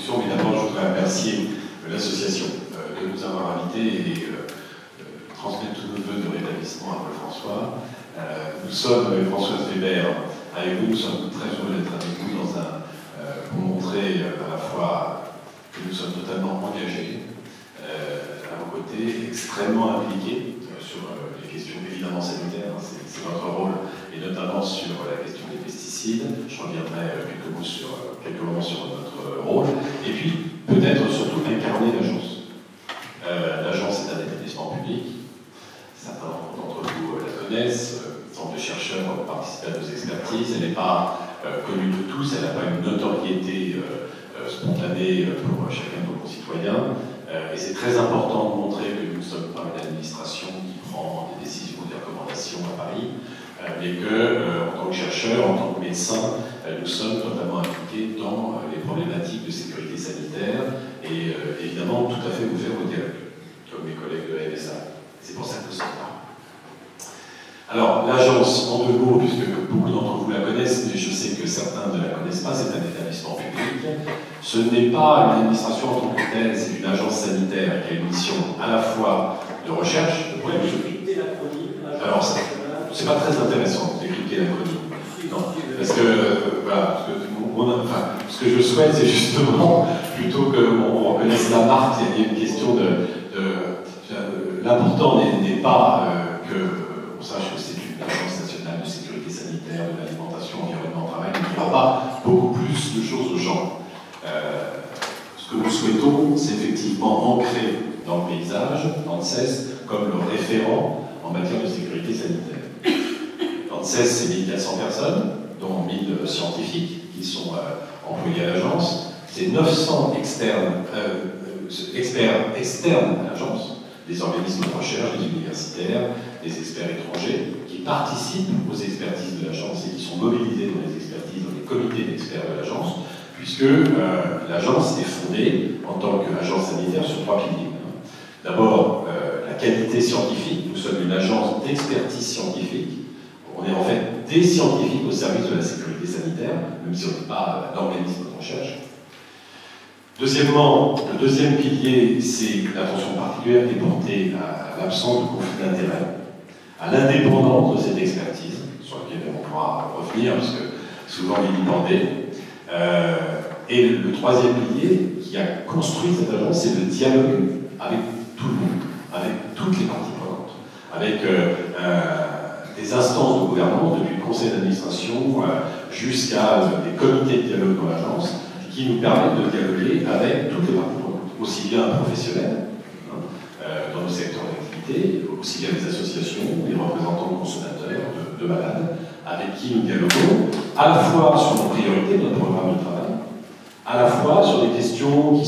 introduction, mais d'abord je voudrais remercier l'association de nous avoir invités et transmettre tous nos voeux de rétablissement à Paul-François. Nous sommes avec Françoise Weber, avec vous, nous sommes très heureux d'être avec vous pour montrer à la fois que nous sommes totalement engagés à vos côtés, extrêmement impliqués sur les questions évidemment sanitaires, hein, c'est notre rôle, et notamment sur la question des pesticides. Je reviendrai quelques moments sur notre rôle, et puis peut-être surtout incarner l'agence. L'agence est un établissement public, certains d'entre vous la connaissent, centre de chercheurs participent à nos expertises, elle n'est pas connue de tous, elle n'a pas une notoriété spontanée pour chacun de nos concitoyens, et c'est très important de montrer que nous ne sommes pas une administration qui prend des décisions, des recommandations à Paris, mais que, en tant que chercheurs, en tant que médecins, nous sommes totalement impliqués dans les problématiques de sécurité sanitaire et évidemment tout à fait ouverts au dialogue, comme mes collègues de la MSA. C'est pour ça que nous sommes là. Alors, l'agence, en 2 mots, puisque beaucoup d'entre vous la connaissent, mais je sais que certains ne la connaissent pas, c'est un établissement public. Ce n'est pas une administration en tant que telle, c'est une agence sanitaire qui a une mission à la fois de recherche, de production. Alors, c'est pas très intéressant d'expliquer l'acronyme. Non, parce que, voilà, ce que je souhaite, c'est justement, plutôt qu'on reconnaisse la marque, il y a une question l'important n'est pas qu'on sache que c'est une agence nationale de sécurité sanitaire, de l'alimentation, environnement, travail, mais il n'y aura pas beaucoup plus de choses aux gens. Ce que nous souhaitons, c'est effectivement ancrer dans le paysage l'ANSES comme le référent en matière de sécurité sanitaire. L'ANSES, c'est 1400 personnes, dont 1000 scientifiques qui sont employés à l'agence. C'est 900 experts externes à l'agence, des organismes de recherche, des universitaires, des experts étrangers, qui participent aux expertises de l'agence et qui sont mobilisés dans les expertises, dans les comités d'experts de l'agence, puisque l'agence est fondée en tant qu'agence sanitaire sur 3 piliers. D'abord, la qualité scientifique. Nous sommes une agence d'expertise scientifique. On est en fait des scientifiques au service de la sécurité sanitaire, même si on n'est pas d'organisme de recherche. Deuxièmement, le deuxième pilier, c'est l'attention particulière qui est portée à l'absence de conflit d'intérêts, à l'indépendance de cette expertise, sur laquelle on pourra revenir, parce que souvent il est demandé. Et le troisième pilier qui a construit cette agence, c'est le dialogue avec tout le monde, avec toutes les parties prenantes, avec des instances de gouvernance, depuis le conseil d'administration jusqu'à des comités de dialogue dans l'agence, qui nous permettent de dialoguer avec toutes les parties prenantes, aussi bien professionnels, dans nos secteurs d'activité, aussi bien les associations, les représentants de consommateurs, de malades, avec qui nous dialoguons, à la fois sur nos priorités, notre programme de travail, à la fois sur des questions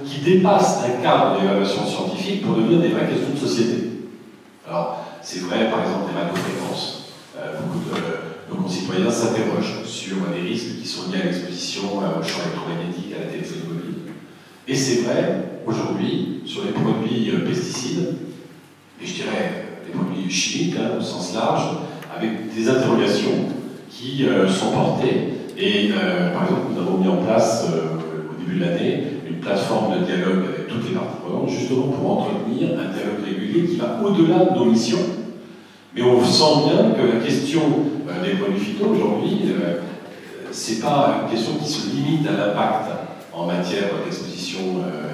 qui dépassent un cadre d'évaluation scientifique pour devenir des vraies questions de société. Alors, c'est vrai, par exemple, des radiofréquences. Beaucoup de nos concitoyens s'interrogent sur les risques qui sont liés à l'exposition au champ électromagnétique, à la téléphonie mobile. Et c'est vrai, aujourd'hui, sur les produits pesticides, et je dirais les produits chimiques, au sens large, avec des interrogations qui sont portées. Et par exemple, nous avons mis en place, au début de l'année, une plateforme de dialogue avec toutes les parties prenantes, justement pour entretenir un dialogue régulier qui va au-delà de nos missions. Mais on sent bien que la question des produits phyto aujourd'hui, c'est pas une question qui se limite à l'impact en matière d'exposition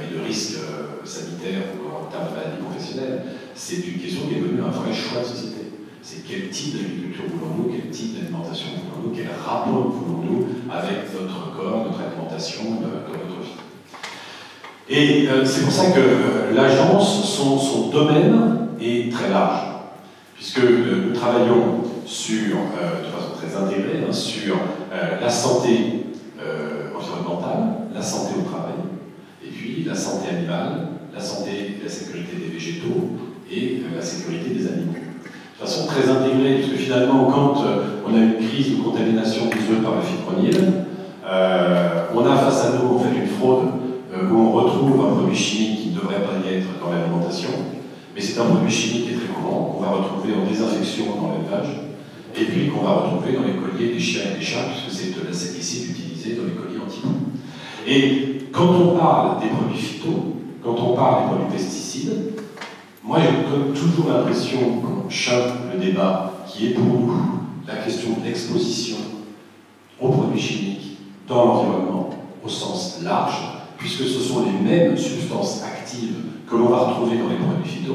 et de risques sanitaires ou en termes de maladies professionnelles. C'est une question qui est devenue un vrai choix de société. C'est quel type d'agriculture voulons-nous, quel type d'alimentation voulons-nous, quel rapport voulons-nous avec notre corps, notre alimentation, notre vie. Et c'est pour ça que l'agence, son domaine est très large, puisque nous travaillons sur, de façon très intégrée, sur la santé environnementale, la santé au travail, et puis la santé animale, la santé et la sécurité des végétaux et la sécurité des animaux. De façon très intégrée, puisque finalement, quand on a une crise de contamination des œufs par le fipronil, on a face à nous en fait une fraude où on retrouve un produit chimique qui ne devrait pas y être dans l'alimentation, mais c'est un produit chimique qui est très courant, qu'on va retrouver en désinfection dans l'élevage, et puis qu'on va retrouver dans les colliers des chiens et des chats, puisque c'est de l'insecticide utilisé dans les colliers anti-poux. Et quand on parle des produits phyto, quand on parle des produits pesticides, moi j'ai comme toujours l'impression qu'on chope le débat qui est pour nous la question de l'exposition aux produits chimiques dans l'environnement au sens large, puisque ce sont les mêmes substances actives que l'on va retrouver dans les produits phyto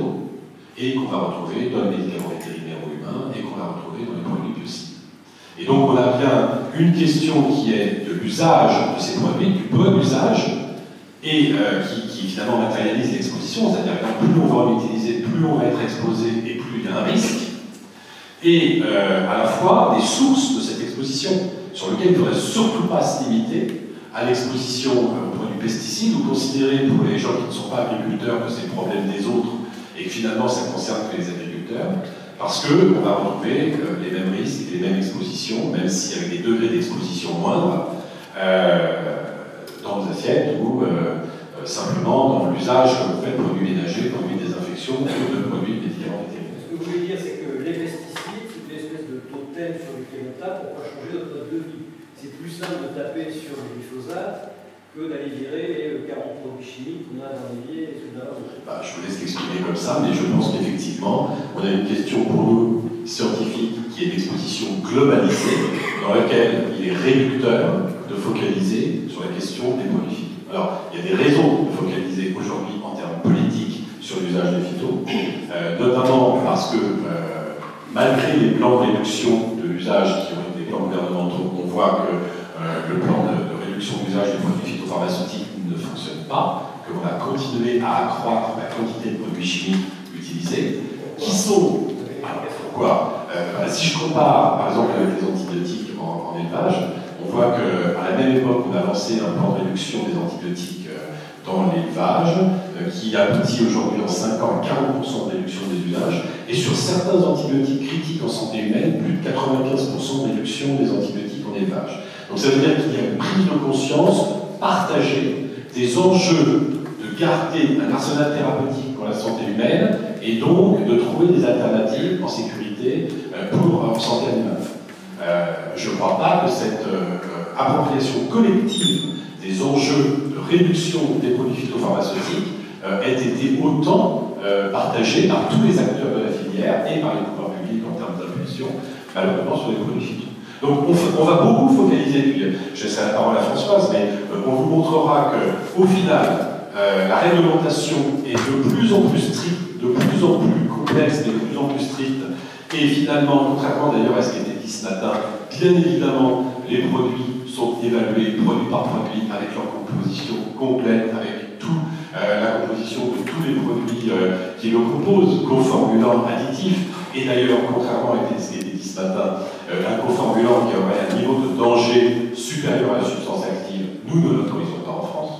et qu'on va retrouver dans les médicaments vétérinaires ou humains et qu'on va retrouver dans les produits biocides. Et donc on a bien une question qui est de l'usage de ces produits, du bon usage, et qui finalement matérialise l'exposition, c'est-à-dire que plus on va en utiliser, plus on va être exposé et plus il y a un risque, et à la fois des sources de cette exposition sur lesquelles il ne faudrait surtout pas se limiter à l'exposition aux produits pesticides ou considérer pour les gens qui ne sont pas agriculteurs que c'est le problème des autres et que finalement ça ne concerne que les agriculteurs, parce qu'on va retrouver les mêmes risques et les mêmes expositions, même si avec des degrés d'exposition moindres, dans nos assiettes ou simplement dans l'usage que vous faites de produits ménagers, de produits de désinfection ou de produits de médicaments vétérinaires. Ce que vous voulez dire, c'est que les pesticides, c'est une espèce de totem sur lequel on tape pour pas changer notre mode de vie. C'est plus simple de taper sur le glyphosate que d'aller virer les 40 produits chimiques qu'on a dans l'évier et tout là. Je vous laisse l'expliquer comme ça, mais je pense qu'effectivement, on a une question pour nous, scientifiques, qui est l'exposition globalisée, dans laquelle il est réducteur de focaliser sur la question des produits phyto. Alors, il y a des raisons de focaliser aujourd'hui en termes politiques sur l'usage des phytos, notamment parce que, malgré les plans de réduction de l'usage qui ont été des plans gouvernementaux, on voit que le plan de réduction de l'usage des produits phytopharmaceutiques ne fonctionne pas, que l'on a continué à accroître la quantité de produits chimiques utilisés, qui sont... Pourquoi si je compare, par exemple, avec les antibiotiques en élevage, on voit qu'à la même époque, on a lancé un plan de réduction des antibiotiques dans l'élevage, qui aboutit aujourd'hui en 5 ans à 40% de réduction des usages, et sur certains antibiotiques critiques en santé humaine, plus de 95% de réduction des antibiotiques en élevage. Donc ça veut dire qu'il y a une prise de conscience partagée des enjeux de garder un arsenal thérapeutique pour la santé humaine et donc de trouver des alternatives en sécurité pour en santé animale. Je ne crois pas que cette appropriation collective des enjeux de réduction des produits phytopharmaceutiques ait été autant partagée par tous les acteurs de la filière et par les pouvoirs publics en termes d'impulsion, malheureusement sur les produits phyto. Donc on va beaucoup focaliser, puis je laisserai la parole à Françoise, mais on vous montrera qu'au final, la réglementation est de plus en plus stricte, de plus en plus complexe, de plus en plus stricte, et finalement, contrairement d'ailleurs à ce qui a été dit ce matin, bien évidemment, les produits sont évalués produit par produit avec leur composition complète, avec la composition de tous les produits qui le composent, coformulants, additifs, et d'ailleurs, contrairement à ce qui a été dit ce matin, un coformulant qui aurait un niveau de danger supérieur à la substance active, nous ne l'autorisons pas en France.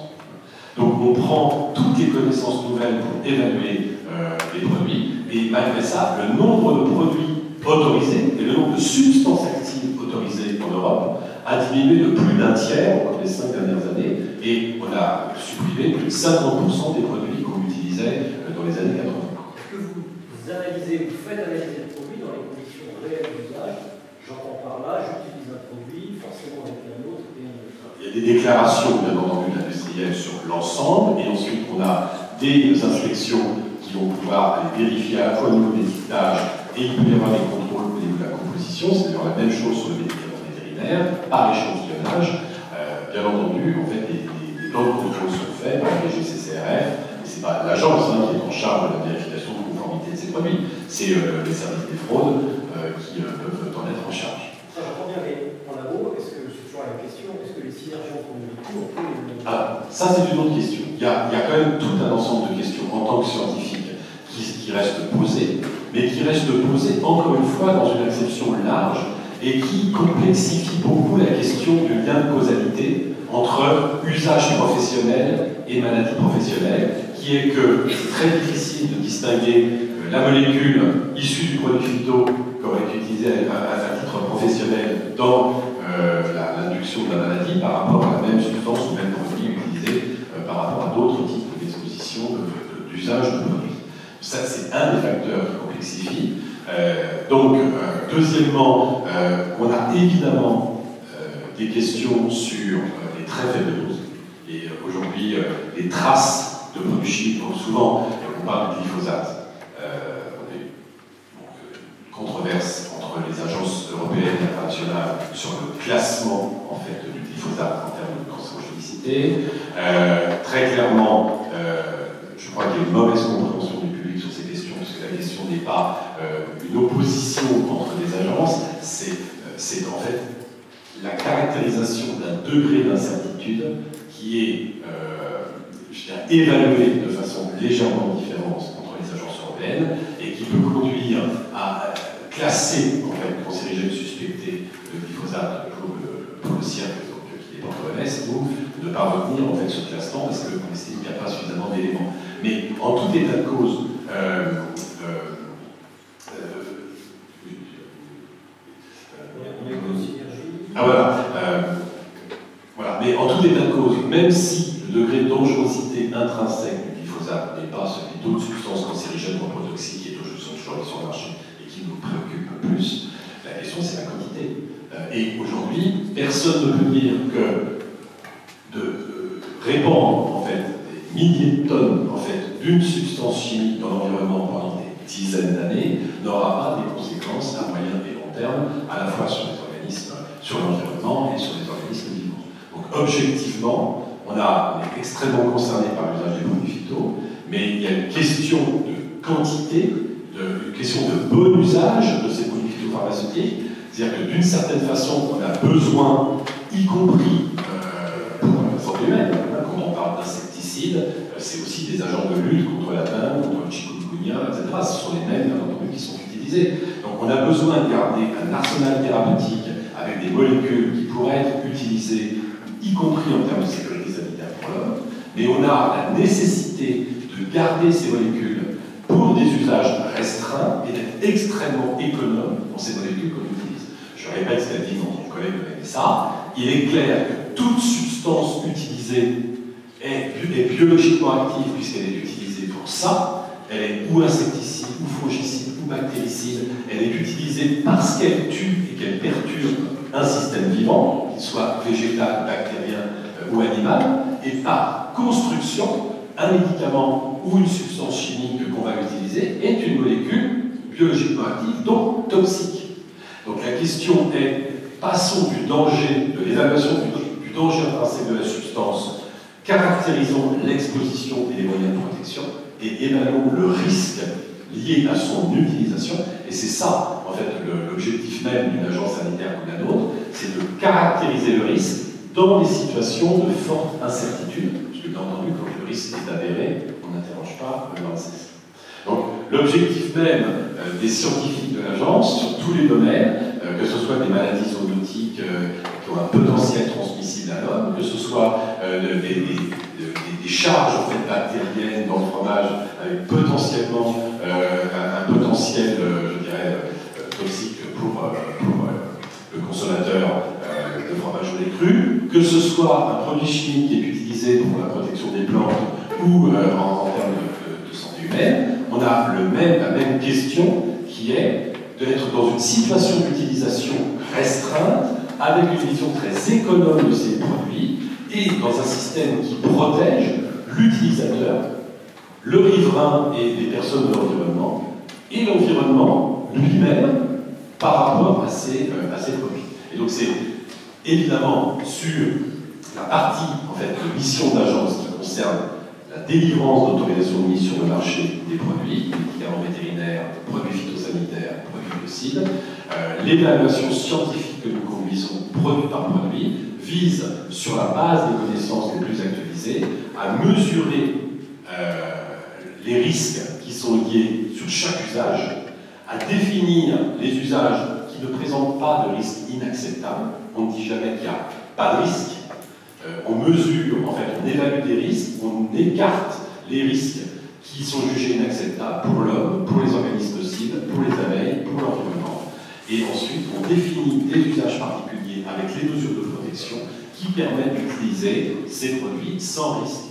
Donc on prend toutes les connaissances nouvelles pour évaluer les produits, et malgré ça, le nombre de produits autorisés et le nombre de substances actives autorisées en Europe a diminué de plus d'un tiers au cours des 5 dernières années, et on a supprimé plus de 50% des produits qu'on utilisait dans les années 80. Est-ce que vous faites analyser le produit dans les conditions réelles d'usage? J'entends par là, j'utilise un produit, forcément avec un autre et un autre. Il y a des déclarations, bien entendu, industrielles sur l'ensemble, et ensuite on a des inspections qui vont pouvoir aller vérifier à la fois au niveau de l'étiquetage, et il peut y avoir des contrôles au niveau de la composition, c'est-à-dire la même chose sur le médicament vétérinaire, par échantillonnage. Bien entendu, en fait, des plans de contrôle sont faits par les GCCRF, et c'est pas l'agence qui est en charge de la vérification de conformité de ces produits, c'est les services des fraudes qui peuvent en être en charge. Ça, j'entends bien, mais en labo, est-ce que c'est toujours la question, est-ce que les synergies entre les molécules ont fait les... Ah, ça c'est une autre question. Il y a quand même tout un ensemble de questions en tant que scientifique qui restent posées, mais qui restent posées encore une fois dans une acception large et qui complexifie beaucoup la question du lien de causalité entre usage professionnel et maladie professionnelle, qui est que c'est très difficile de distinguer la molécule issue du produit phyto qu'aurait été utilisée à titre professionnel dans l'induction de la maladie par rapport à la même substance ou même produit utilisé par rapport à d'autres types d'exposition d'usage de produits. Ça, c'est un des facteurs qui complexifie. Deuxièmement, on a évidemment des questions sur les très faibles doses. aujourd'hui les traces de produits chimiques. Donc souvent, on parle de glyphosate. On a eu une controverse entre les agences européennes et internationales sur le classement en fait, du glyphosate en termes de cancérogénicité. Très clairement, je crois qu'il y a une mauvaise compréhension du public sur ces questions, parce que la question n'est pas une opposition entre les agences, c'est en fait la caractérisation d'un degré d'incertitude qui est évalué de façon légèrement différente entre les agences européennes et qui peut conduire à classer en fait, le cancérigène suspecté de glyphosate pour le CIRC, qui dépend de l'OMS, ou ne pas retenir en fait, ce classement parce qu'on estime qu'il n'y a pas suffisamment d'éléments. Mais en tout état de cause, voilà. Mais en tout état de cause, même si le degré de dangerosité intrinsèque du glyphosate n'est pas celui d'autres substances cancérigènes ou reprotoxiques qui sont toujours sur le marché et qui nous préoccupent le plus, la question c'est la quantité. Et aujourd'hui, personne ne peut dire que de répandre en fait, des milliers de tonnes en fait, d'une substance chimique dans l'environnement pendant des dizaines d'années n'aura pas des conséquences à moyen et long terme, à la fois sur les organismes, sur l'environnement et sur les organismes vivants. Donc objectivement, on est extrêmement concerné par l'usage des produits phyto, mais il y a une question de quantité, une question de bon usage de ces produits phytopharmaceutiques. C'est-à-dire que d'une certaine façon, on a besoin, y compris pour la santé humaine, quand on parle d'insecticides, c'est aussi des agents de lutte contre la peste, contre le chikungunya, etc. Ce sont les mêmes, bien entendu, qui sont utilisés. Donc on a besoin de garder un arsenal thérapeutique avec des molécules qui pourraient être utilisées, y compris en termes de sécurité sanitaire pour l'homme, mais on a la nécessité de garder ces molécules pour des usages restreints et d'être extrêmement économe dans ces molécules qu'on utilise. Je répète ce qu'a dit mon collègue de ça. Il est clair que toute substance utilisée est biologiquement active puisqu'elle est utilisée pour ça. Elle est ou insecticide, ou fongicide, ou bactéricide. Elle est utilisée parce qu'elle tue et qu'elle perturbe un système vivant, qu'il soit végétal, bactérien ou animal, et par construction, un médicament ou une substance chimique qu'on va utiliser est une molécule biologiquement active, donc toxique. Donc la question est, passons du danger, de l'évaluation du danger intrinsèque de la substance, caractérisons l'exposition et les moyens de protection, et évaluons le risque lié à son utilisation. Et c'est ça, en fait, l'objectif même d'une agence sanitaire comme la nôtre, c'est de caractériser le risque dans des situations de forte incertitude, parce que bien entendu, quand le risque est avéré, on n'interroge pas l'ANSES. Donc, l'objectif même des scientifiques de l'agence, sur tous les domaines, que ce soit des maladies zoonotiques qui ont un potentiel transmissible à l'homme, que ce soit des charges en fait, bactériennes dans le fromage, avec potentiellement un potentiel, je dirais, toxique pour le consommateur de fromage au lait cru, que ce soit un produit chimique qui est utilisé pour la protection des plantes ou en termes de santé humaine, on a la même question qui est d'être dans une situation d'utilisation restreinte, avec une vision très économe de ces produits, et dans un système qui protège l'utilisateur, le riverain et les personnes de l'environnement, et l'environnement lui-même par rapport à ces produits. Et donc c'est évidemment sur la partie en fait, de mission d'agence qui concerne la délivrance d'autorisation de mise sur le marché des produits, médicaments vétérinaires, produits phytosanitaires, produits biocides. L'évaluation scientifique que nous conduisons produit par produit vise, sur la base des connaissances les plus actualisées, à mesurer les risques qui sont liés sur chaque usage, à définir les usages qui ne présentent pas de risques inacceptables. On ne dit jamais qu'il n'y a pas de risque. On mesure, en fait, on évalue des risques, on écarte les risques qui sont jugés inacceptables pour l'homme, pour les organismes cibles, pour les abeilles, pour l'environnement. Et ensuite, on définit des usages particuliers avec les mesures de protection qui permettent d'utiliser ces produits sans risque